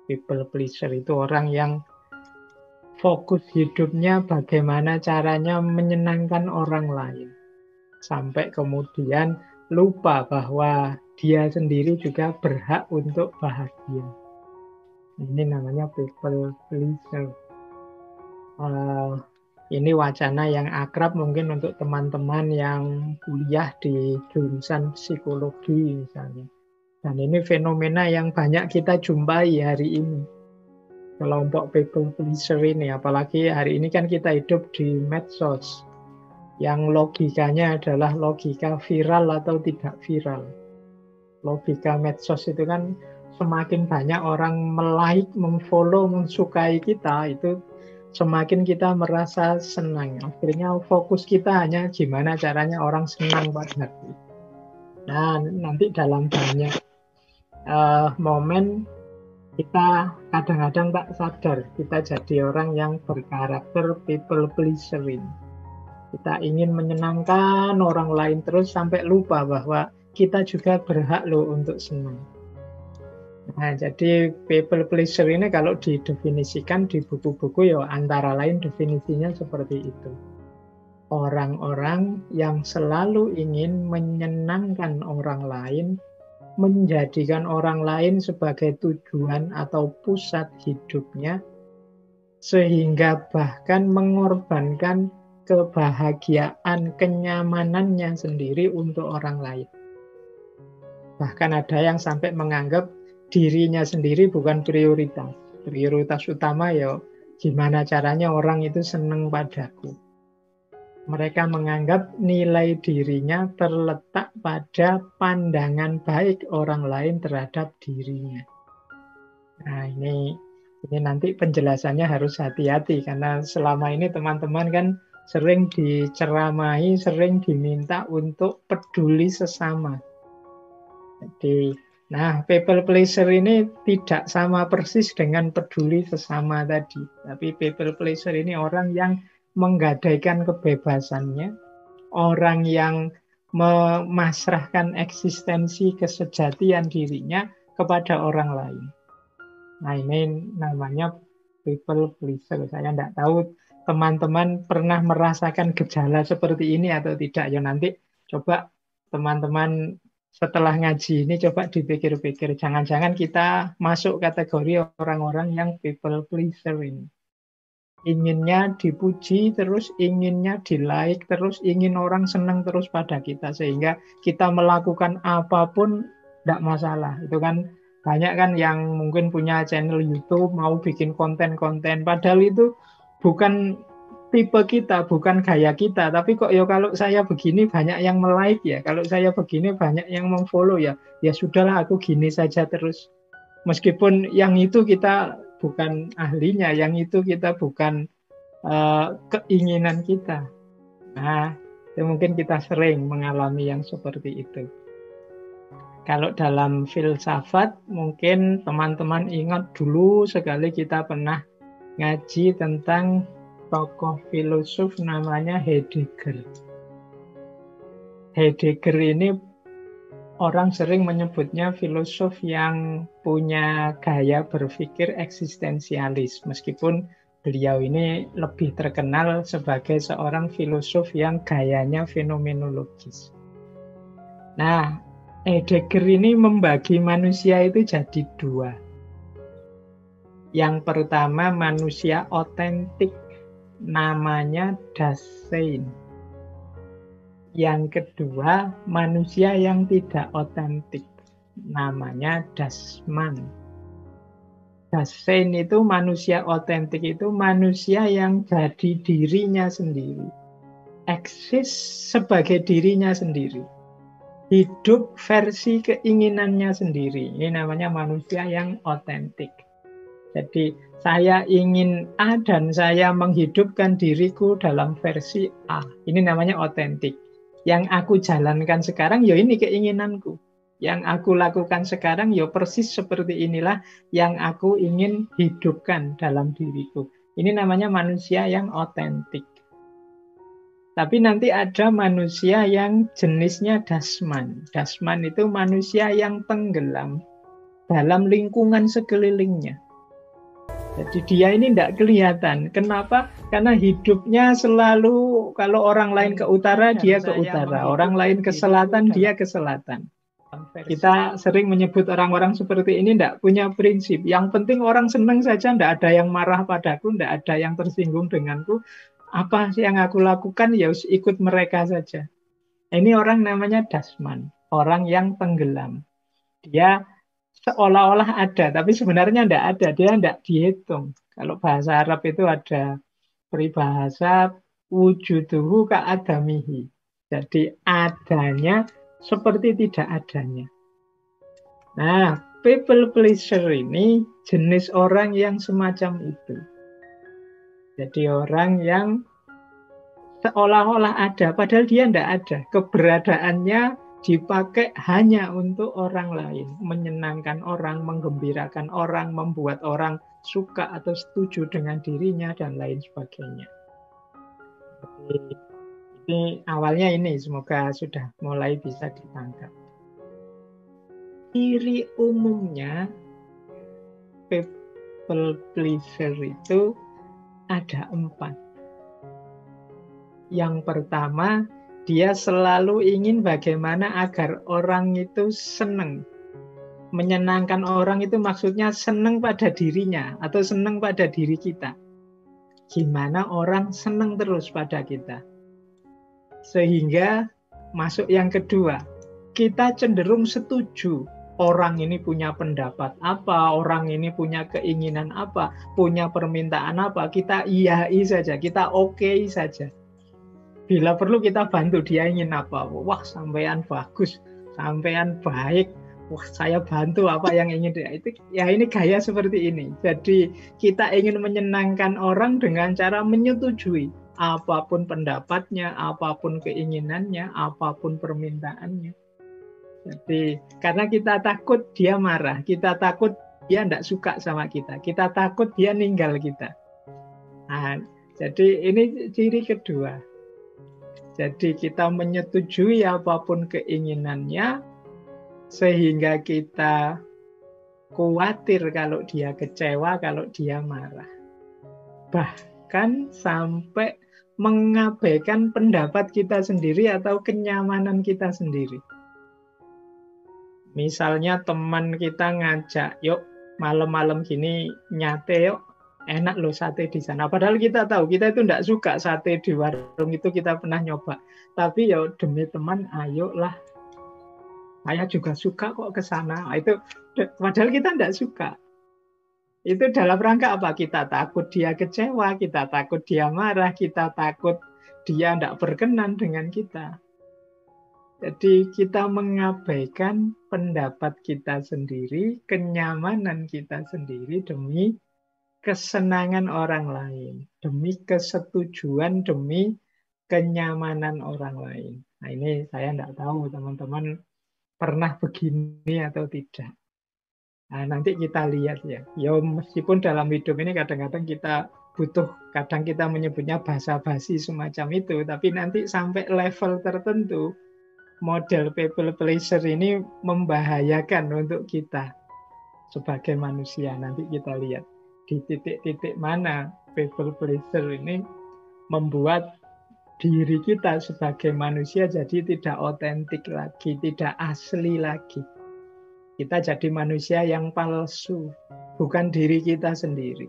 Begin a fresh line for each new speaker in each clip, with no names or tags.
People pleaser itu orang yang fokus hidupnya bagaimana caranya menyenangkan orang lain. Sampai kemudian lupa bahwa dia sendiri juga berhak untuk bahagia. Ini namanya people pleaser. Ini wacana yang akrab mungkin untuk teman-teman yang kuliah di jurusan psikologi misalnya. Dan ini fenomena yang banyak kita jumpai hari ini. Kelompok people pleaser ini, apalagi hari ini kan kita hidup di medsos yang logikanya adalah logika viral atau tidak viral. Logika medsos itu kan semakin banyak orang like, memfollow, mensukai kita, itu semakin kita merasa senang. Akhirnya fokus kita hanya gimana caranya orang senang padaku. Nah, nanti dalam banyak momen kita kadang-kadang tak sadar kita jadi orang yang berkarakter people pleaserin. Kita ingin menyenangkan orang lain terus sampai lupa bahwa kita juga berhak loh untuk senang. Nah, jadi people pleaser ini kalau didefinisikan di buku-buku ya antara lain definisinya seperti itu. Orang-orang yang selalu ingin menyenangkan orang lain, menjadikan orang lain sebagai tujuan atau pusat hidupnya, sehingga bahkan mengorbankan kebahagiaan, kenyamanannya sendiri untuk orang lain. Bahkan ada yang sampai menganggap dirinya sendiri bukan prioritas. Prioritas utama ya gimana caranya orang itu senang padaku. Mereka menganggap nilai dirinya terletak pada pandangan baik orang lain terhadap dirinya. Nah, ini nanti penjelasannya harus hati-hati karena selama ini teman-teman kan sering diceramahi, sering diminta untuk peduli sesama. Jadi, nah, people pleaser ini tidak sama persis dengan peduli sesama tadi. Tapi people pleaser ini orang yang menggadaikan kebebasannya, orang yang memasrahkan eksistensi kesejatian dirinya kepada orang lain. Nah, ini namanya people pleaser. Saya tidak tahu teman-teman pernah merasakan gejala seperti ini atau tidak. Ya nanti coba teman-teman setelah ngaji ini coba dipikir-pikir. Jangan-jangan kita masuk kategori orang-orang yang people pleaser ini. Inginnya dipuji terus, inginnya di-like terus, ingin orang senang terus pada kita. Sehingga kita melakukan apapun tidak masalah. Itu kan banyak kan yang mungkin punya channel YouTube, mau bikin konten-konten. Padahal itu bukan tipe kita, bukan gaya kita. Tapi kok ya kalau saya begini banyak yang like ya. Kalau saya begini banyak yang memfollow ya. Ya sudahlah aku gini saja terus. Meskipun yang itu kita bukan ahlinya, yang itu kita bukan keinginan kita. Nah, ya mungkin kita sering mengalami yang seperti itu. Kalau dalam filsafat, mungkin teman-teman ingat dulu sekali kita pernah ngaji tentang tokoh filosof namanya Heidegger. Heidegger ini orang sering menyebutnya filosof yang punya gaya berpikir eksistensialis, meskipun beliau ini lebih terkenal sebagai seorang filosof yang gayanya fenomenologis. Nah, Heidegger ini membagi manusia itu jadi dua. Yang pertama manusia otentik, namanya Dasein. Yang kedua, manusia yang tidak otentik, namanya Dasman. Dasein itu manusia otentik, itu manusia yang jadi dirinya sendiri, eksis sebagai dirinya sendiri, hidup versi keinginannya sendiri. Ini namanya manusia yang otentik. Jadi saya ingin A dan saya menghidupkan diriku dalam versi A. Ini namanya otentik. Yang aku jalankan sekarang, ya ini keinginanku. Yang aku lakukan sekarang, ya persis seperti inilah yang aku ingin hidupkan dalam diriku. Ini namanya manusia yang otentik. Tapi nanti ada manusia yang jenisnya Dasman. Dasman itu manusia yang tenggelam dalam lingkungan sekelilingnya. Jadi dia ini tidak kelihatan. Kenapa? Karena hidupnya selalu, kalau orang lain ke utara, dia ke utara. Orang lain ke selatan, dia ke selatan. Kita sering menyebut orang-orang seperti ini tidak punya prinsip. Yang penting orang senang saja, tidak ada yang marah padaku, tidak ada yang tersinggung denganku. Apa yang aku lakukan, ya ikut mereka saja. Ini orang namanya dasman, orang yang tenggelam. Dia seolah-olah ada, tapi sebenarnya tidak ada. Dia tidak dihitung. Kalau bahasa Arab itu ada peribahasa wujuduhu ka'adamihi. Jadi adanya seperti tidak adanya. Nah, people pleaser ini jenis orang yang semacam itu. Jadi orang yang seolah-olah ada, padahal dia tidak ada. Keberadaannya dipakai hanya untuk orang lain, menyenangkan orang, menggembirakan orang, membuat orang suka atau setuju dengan dirinya, dan lain sebagainya. Jadi, ini awalnya ini, semoga sudah mulai bisa ditangkap. Ciri umumnya people pleaser itu ada 4. Yang pertama, dia selalu ingin bagaimana agar orang itu senang. Menyenangkan orang itu maksudnya senang pada dirinya atau senang pada diri kita. Gimana orang senang terus pada kita. Sehingga masuk yang kedua, kita cenderung setuju. Orang ini punya pendapat apa, orang ini punya keinginan apa, punya permintaan apa, kita iyai saja, kita oke saja. Bila perlu kita bantu, dia ingin apa, wah sampean bagus, sampean baik, wah saya bantu apa yang ingin dia. Itu ya, ini gaya seperti ini. Jadi kita ingin menyenangkan orang dengan cara menyetujui apapun pendapatnya, apapun keinginannya, apapun permintaannya. Jadi karena kita takut dia marah, kita takut dia tidak suka sama kita takut dia ninggal kita. Nah, jadi ini ciri kedua. Jadi kita menyetujui apapun keinginannya, sehingga kita khawatir kalau dia kecewa, kalau dia marah. Bahkan sampai mengabaikan pendapat kita sendiri atau kenyamanan kita sendiri. Misalnya teman kita ngajak, yuk malam-malam gini nyate yuk, enak loh sate di sana. Padahal kita tahu kita itu tidak suka sate di warung itu, kita pernah nyoba. Tapi ya demi teman, ayolah. Saya juga suka kok ke sana. Itu padahal kita tidak suka. Itu dalam rangka apa? Kita takut dia kecewa, kita takut dia marah, kita takut dia tidak berkenan dengan kita. Jadi kita mengabaikan pendapat kita sendiri, kenyamanan kita sendiri demi kesenangan orang lain, demi kesetujuan, demi kenyamanan orang lain. Nah ini saya tidak tahu teman-teman pernah begini atau tidak. Nah nanti kita lihat ya. Ya meskipun dalam hidup ini kadang-kadang kita butuh, kadang kita menyebutnya basa-basi semacam itu, tapi nanti sampai level tertentu, model people pleaser ini membahayakan untuk kita sebagai manusia. Nanti kita lihat di titik-titik mana people pleaser ini membuat diri kita sebagai manusia jadi tidak otentik lagi, tidak asli lagi. Kita jadi manusia yang palsu, bukan diri kita sendiri.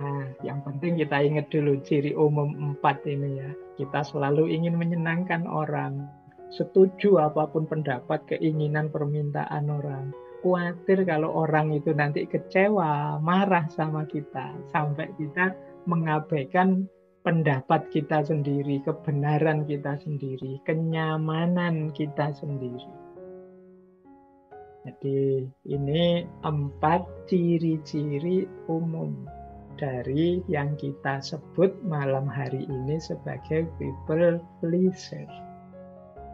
Nah, yang penting kita ingat dulu ciri umum 4 ini ya. Kita selalu ingin menyenangkan orang, setuju apapun pendapat, keinginan, permintaan orang. Khawatir kalau orang itu nanti kecewa, marah sama kita, sampai kita mengabaikan pendapat kita sendiri, kebenaran kita sendiri, kenyamanan kita sendiri. Jadi ini 4 ciri-ciri umum dari yang kita sebut malam hari ini sebagai people pleaser.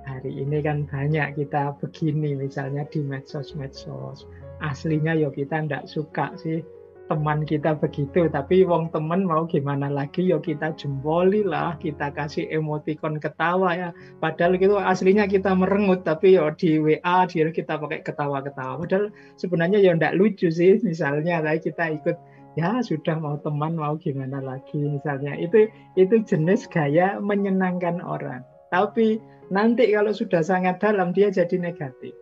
Hari ini kan banyak kita begini, misalnya di medsos-medsos. Aslinya ya kita tidak suka sih teman kita begitu, tapi wong teman mau gimana lagi ya kita jempoli lah, kita kasih emoticon ketawa ya. Padahal gitu aslinya kita merengut, tapi ya di WA dia kita pakai ketawa-ketawa. Padahal sebenarnya ya tidak lucu sih misalnya, tapi kita ikut Ya sudah, mau teman mau gimana lagi misalnya. Itu jenis gaya menyenangkan orang. Tapi nanti kalau sudah sangat dalam dia jadi negatif.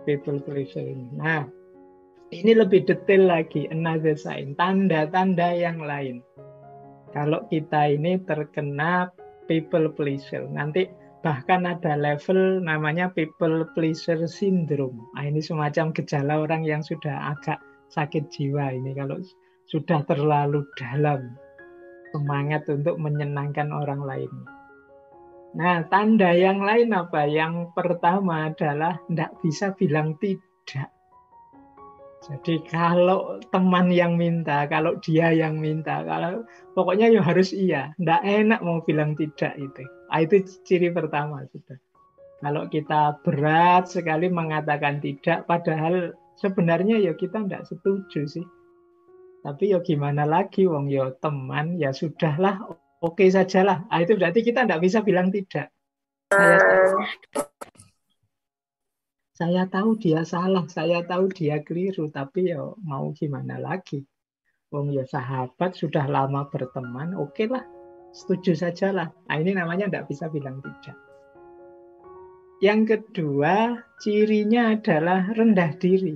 People pleasure ini. Nah, ini lebih detail lagi, another sign, tanda-tanda yang lain. Kalau kita ini terkena people pleasure, nanti bahkan ada level namanya people pleasure syndrome. Nah, ini semacam gejala orang yang sudah agak sakit jiwa ini kalau sudah terlalu dalam semangat untuk menyenangkan orang lain. Nah, tanda yang lain apa? Yang pertama adalah tidak bisa bilang tidak. Jadi kalau teman yang minta, kalau dia yang minta, kalau pokoknya ya harus iya. Nggak enak mau bilang tidak itu. Nah, itu ciri pertama sudah. Kalau kita berat sekali mengatakan tidak, padahal sebenarnya ya kita nggak setuju sih. Tapi ya gimana lagi, wong ya teman, ya sudahlah, oke sajalah. Nah, itu berarti kita nggak bisa bilang tidak. Saya tahu dia salah, saya tahu dia keliru, tapi ya mau gimana lagi. Wong ya sahabat sudah lama berteman, oke lah, setuju sajalah. Nah, ini namanya tidak bisa bilang tidak. Yang kedua, cirinya adalah rendah diri.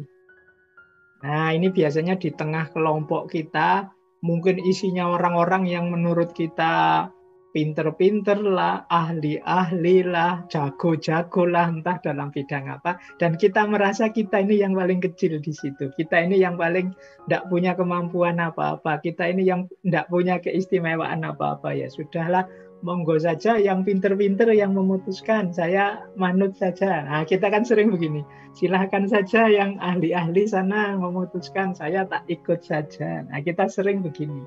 Nah, ini biasanya di tengah kelompok kita, mungkin isinya orang-orang yang menurut kita pinter-pinter lah, ahli-ahli lah, jago-jago lah, entah dalam bidang apa. Dan kita merasa kita ini yang paling kecil di situ. Kita ini yang paling tidak punya kemampuan apa-apa. Kita ini yang tidak punya keistimewaan apa-apa. Ya sudahlah, monggo saja yang pinter-pinter yang memutuskan. Saya manut saja. Nah, kita kan sering begini. Silahkan saja yang ahli-ahli sana memutuskan, saya tak ikut saja. Nah, kita sering begini.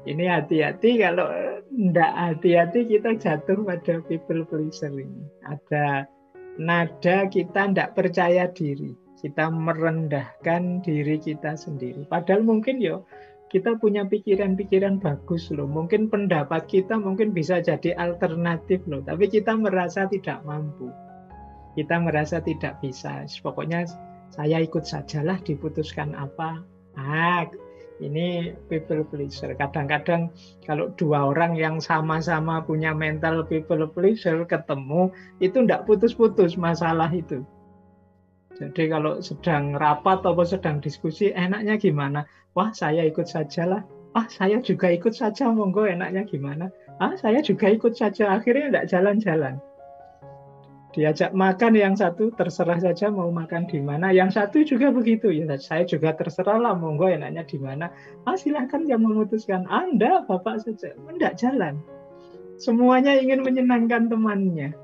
Ini hati-hati, kalau tidak hati-hati kita jatuh pada people pleaser ini. Ada nada kita tidak percaya diri. Kita merendahkan diri kita sendiri. Padahal mungkin ya kita punya pikiran-pikiran bagus loh. Mungkin pendapat kita mungkin bisa jadi alternatif loh. Tapi kita merasa tidak mampu. Kita merasa tidak bisa. Pokoknya saya ikut sajalah, diputuskan apa. Ah, ini people pleaser. Kadang-kadang kalau dua orang yang sama-sama punya mental people pleaser ketemu, itu tidak putus-putus masalah itu. Jadi kalau sedang rapat atau sedang diskusi, enaknya gimana? Wah, saya ikut sajalah. Ah, saya juga ikut saja, monggo, enaknya gimana? Ah, saya juga ikut saja. Akhirnya tidak jalan-jalan. Diajak makan yang satu terserah saja mau makan di mana, yang satu juga begitu, ya saya juga terserah lah, monggo enaknya di mana. Ah, silahkan yang memutuskan. Anda bapak saja, enggak jalan. Semuanya ingin menyenangkan temannya.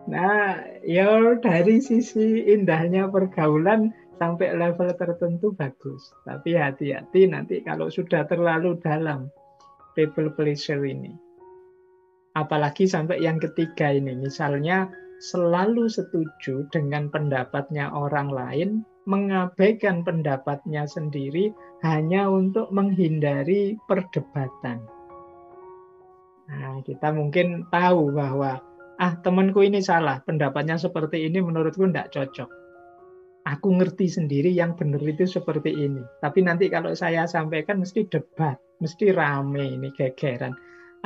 Nah, ya dari sisi indahnya pergaulan sampai level tertentu bagus. Tapi hati-hati nanti kalau sudah terlalu dalam people pleasure ini. Apalagi sampai yang ketiga ini, misalnya selalu setuju dengan pendapatnya orang lain, mengabaikan pendapatnya sendiri hanya untuk menghindari perdebatan. Nah, kita mungkin tahu bahwa temanku ini salah, pendapatnya seperti ini menurutku tidak cocok. Aku ngerti sendiri yang benar itu seperti ini. Tapi nanti kalau saya sampaikan mesti debat, mesti rame ini gegeran.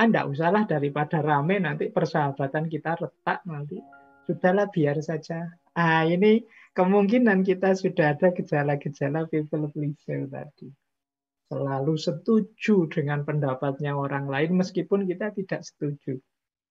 Enggak usahlah, daripada rame nanti persahabatan kita retak nanti. Sudahlah, biar saja. Ini kemungkinan kita sudah ada gejala-gejala people pleaser tadi. Selalu setuju dengan pendapatnya orang lain meskipun kita tidak setuju.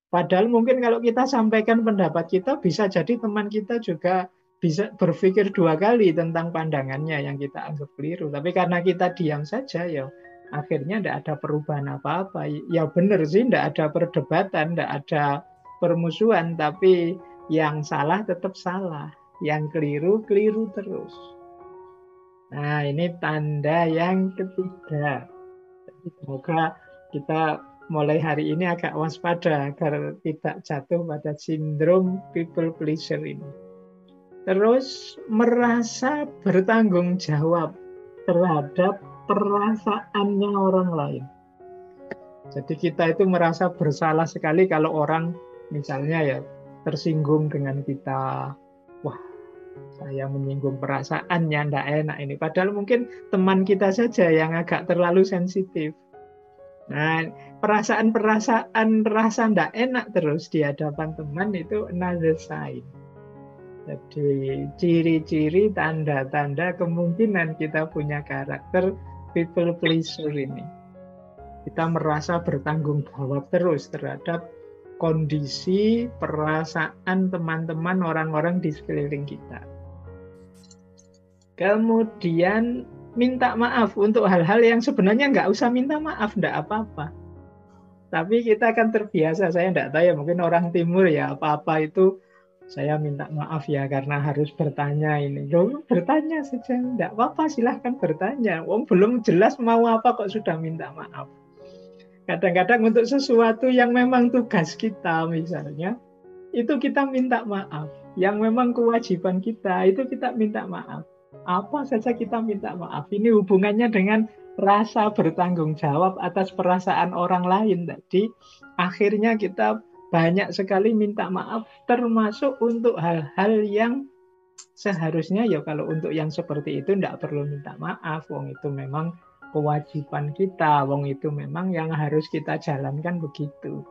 Padahal mungkin kalau kita sampaikan pendapat kita, bisa jadi teman kita juga bisa berpikir dua kali tentang pandangannya yang kita anggap keliru. Tapi karena kita diam saja, ya akhirnya tidak ada perubahan apa-apa. Ya benar sih, tidak ada perdebatan, tidak ada permusuhan, tapi yang salah tetap salah, yang keliru, keliru terus. Nah, ini tanda yang ketiga. Jadi semoga kita mulai hari ini agak waspada agar tidak jatuh pada sindrom people pleaser ini. Terus merasa bertanggung jawab terhadap perasaannya orang lain. Jadi kita itu merasa bersalah sekali kalau orang misalnya ya tersinggung dengan kita. Wah, saya menyinggung perasaannya, ndak enak ini. Padahal mungkin teman kita saja yang agak terlalu sensitif. Nah, perasaan-perasaan rasa ndak enak terus di hadapan teman itu another sign. Jadi ciri-ciri, tanda-tanda kemungkinan kita punya karakter people pleaser ini. Kita merasa bertanggung jawab terus terhadap kondisi, perasaan teman-teman, orang-orang di sekeliling kita. Kemudian minta maaf untuk hal-hal yang sebenarnya nggak usah minta maaf, nggak apa-apa. Tapi kita akan terbiasa, saya nggak tahu ya, mungkin orang timur ya, apa-apa itu saya minta maaf ya karena harus bertanya ini. Loh, bertanya saja, nggak apa-apa, silahkan bertanya. Belum jelas mau apa kok sudah minta maaf. Kadang-kadang untuk sesuatu yang memang tugas kita misalnya, itu kita minta maaf. Yang memang kewajiban kita, itu kita minta maaf. Apa saja kita minta maaf. Ini hubungannya dengan rasa bertanggung jawab atas perasaan orang lain tadi. Akhirnya kita banyak sekali minta maaf, termasuk untuk hal-hal yang seharusnya ya kalau untuk yang seperti itu tidak perlu minta maaf. Wong itu memang kewajiban kita, wong itu memang yang harus kita jalankan begitu.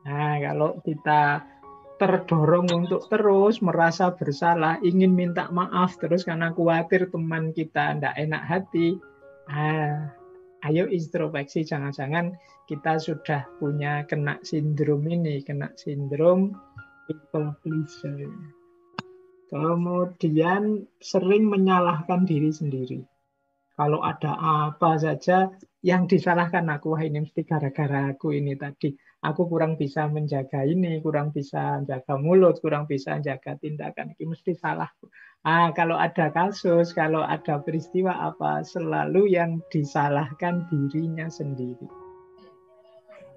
Nah, kalau kita terdorong untuk terus merasa bersalah, ingin minta maaf terus karena khawatir teman kita tidak enak hati, ayo introspeksi, jangan-jangan kita sudah punya kena sindrom ini, kena sindrom people pleaser. Kemudian sering menyalahkan diri sendiri. Kalau ada apa saja yang disalahkan aku, wah ini mesti gara-gara aku ini tadi. Aku kurang bisa menjaga ini, kurang bisa menjaga mulut, kurang bisa menjaga tindakan. Ini mesti salahku. Kalau ada kasus, kalau ada peristiwa apa, selalu yang disalahkan dirinya sendiri.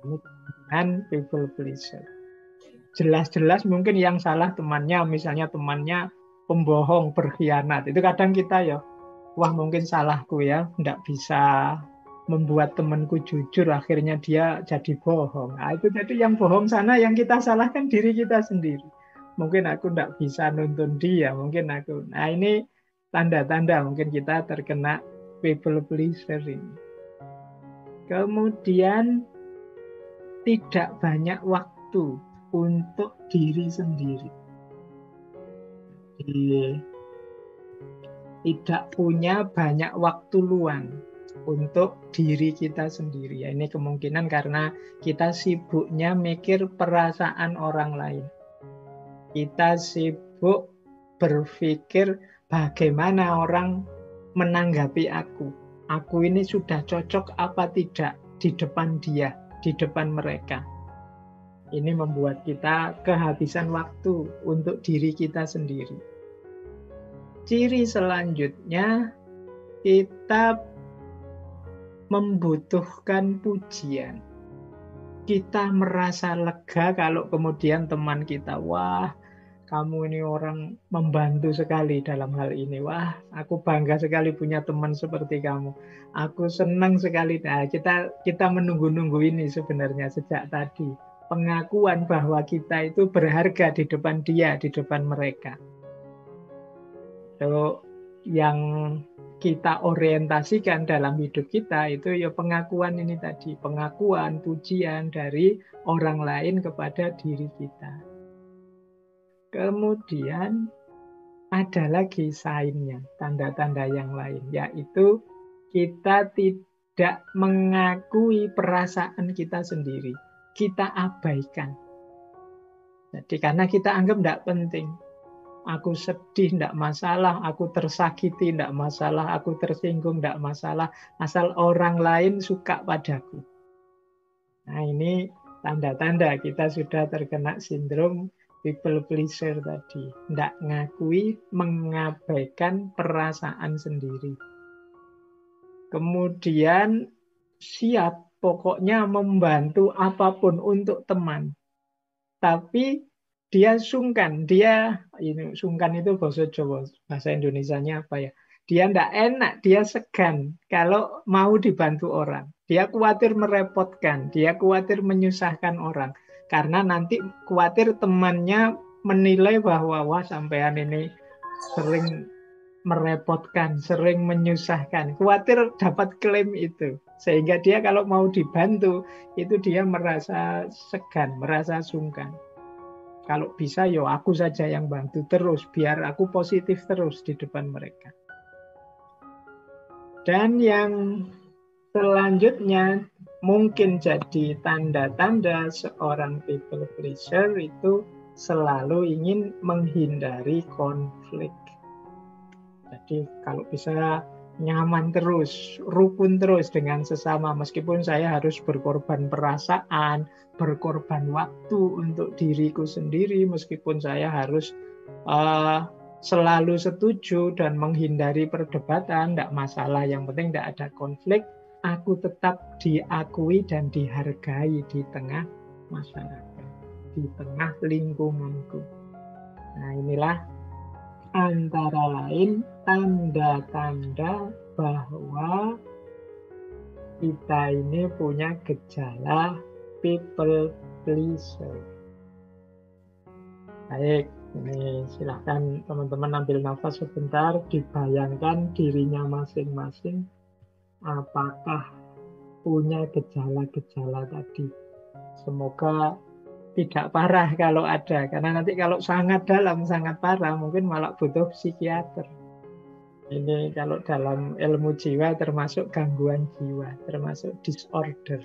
Ini kan people pleaser. Jelas-jelas mungkin yang salah temannya, misalnya temannya pembohong, berkhianat. Itu kadang kita ya, wah mungkin salahku ya, tidak bisa membuat temanku jujur, akhirnya dia jadi bohong. Itu jadi yang bohong sana, yang kita salahkan diri kita sendiri. Mungkin aku tidak bisa nuntun dia, mungkin aku. Nah ini tanda-tanda mungkin kita terkena people pleaser ini. Kemudian tidak banyak waktu untuk diri sendiri. Tidak punya banyak waktu luang untuk diri kita sendiri. Ya, ini kemungkinan karena kita sibuknya mikir perasaan orang lain. Kita sibuk berpikir bagaimana orang menanggapi aku. Aku ini sudah cocok apa tidak di depan dia, di depan mereka. Ini membuat kita kehabisan waktu untuk diri kita sendiri. Ciri selanjutnya, kita membutuhkan pujian. Kita merasa lega kalau kemudian teman kita, wah kamu ini orang membantu sekali dalam hal ini. Wah, aku bangga sekali punya teman seperti kamu. Aku senang sekali. Nah, kita menunggu-nunggu ini sebenarnya sejak tadi. Pengakuan bahwa kita itu berharga di depan dia, di depan mereka. So, yang kita orientasikan dalam hidup kita itu ya pengakuan ini tadi. Pengakuan, pujian dari orang lain kepada diri kita. Kemudian ada lagi sign-nya, tanda-tanda yang lain, yaitu kita tidak mengakui perasaan kita sendiri. Kita abaikan. Jadi karena kita anggap tidak penting. Aku sedih, tidak masalah. Aku tersakiti, tidak masalah. Aku tersinggung, tidak masalah. Asal orang lain suka padaku. Nah ini tanda-tanda kita sudah terkena sindrom people pleaser tadi. Tidak ngakui, mengabaikan perasaan sendiri. Kemudian siap pokoknya membantu apapun untuk teman. Tapi dia sungkan. Sungkan itu bahasa Jawa, bahasa Indonesianya apa ya? Dia tidak enak, dia segan kalau mau dibantu orang. Dia khawatir merepotkan, dia khawatir menyusahkan orang. Karena nanti khawatir temannya menilai bahwa wah sampean ini sering merepotkan, sering menyusahkan, khawatir dapat klaim itu. Sehingga dia kalau mau dibantu, itu dia merasa segan, merasa sungkan. Kalau bisa, yo aku saja yang bantu terus, biar aku positif terus di depan mereka. Dan yang selanjutnya, mungkin jadi tanda-tanda seorang people pleaser itu selalu ingin menghindari konflik. Jadi kalau bisa nyaman terus, rukun terus dengan sesama, meskipun saya harus berkorban perasaan, berkorban waktu untuk diriku sendiri, meskipun saya harus selalu setuju dan menghindari perdebatan, tidak masalah, yang penting tidak ada konflik, aku tetap diakui dan dihargai di tengah masyarakat, di tengah lingkunganku. Nah, inilah antara lain tanda-tanda bahwa kita ini punya gejala people pleaser. Baik, ini silahkan teman-teman ambil nafas sebentar, dibayangkan dirinya masing-masing apakah punya gejala-gejala tadi. Semoga tidak parah kalau ada, karena nanti kalau sangat dalam, sangat parah, mungkin malah butuh psikiater. Ini kalau dalam ilmu jiwa termasuk gangguan jiwa, termasuk disorder.